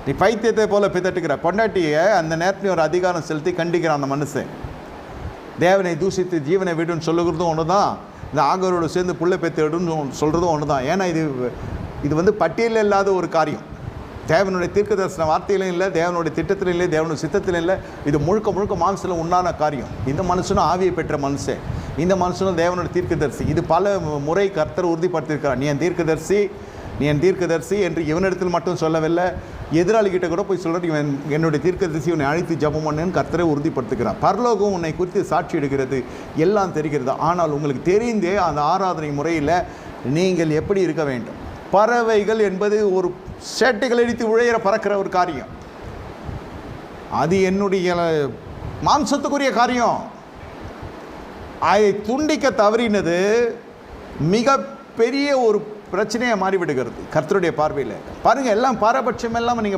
நீ பைத்தியத்தை போல பிதட்டுகிற. பொண்டாட்டியை அந்த நேரத்தில் ஒரு அதிகாரம் செலுத்தி கண்டிக்கிறான் அந்த மனுஷன். தேவனை தூசித்து ஜீவனை விடுன்னு சொல்லுகிறதும் ஒன்று தான், இந்த ஆகரோடு சேர்ந்து புள்ளை பெற்றுடுன்னு சொல்கிறதும் ஒன்று தான். ஏன்னா இது பட்டியலில் இல்லாத ஒரு காரியம். தேவனுடைய தீர்க்க தரிசன வார்த்தையிலும் இல்லை, தேவனுடைய திட்டத்திலும் இல்லை, தேவனுடைய சித்தத்திலும் இல்லை. இது முழுக்க முழுக்க மாம்சத்தில் உண்டான காரியம். இந்த மனுஷனும் ஆவியை பெற்ற மனுஷன், இந்த மனுஷனும் தேவனுடைய தீர்க்கதரிசி. இது பல முறை கர்த்தர் உறுதிப்படுத்தியிருக்கிறார். நீ என் தீர்க்கதரிசி என்று இவனிடத்தில் மட்டும் சொல்லவில்லை, எதிராளிகிட்ட கூட போய் சொல்கிற, இவன் என்னுடைய தீர்க்கதரிசி, உன்னை அழைத்து ஜெபம் பண்ணுன்னு கர்த்தரை உறுதிப்படுத்துகிறார். பரலோகம் உன்னை குறித்து சாட்சி எடுக்கிறது, எல்லாம் தெரிகிறது. ஆனால் உங்களுக்கு தெரிந்தே அந்த ஆராதனை முறையில் நீங்கள் எப்படி இருக்க வேண்டும். பறவைகள் என்பது ஒரு சேட்டைகள் அடித்து உழையிற பறக்கிற ஒரு காரியம். அது என்னுடைய மாம்சத்துக்குரிய காரியம். அதை துண்டிக்க தவறினது மிக பெரிய ஒரு பிரச்சனையை மாறிவிடுகிறது கர்த்தருடைய பார்வையில். பாருங்கள், எல்லாம் பாரபட்சம் எல்லாம் நீங்கள்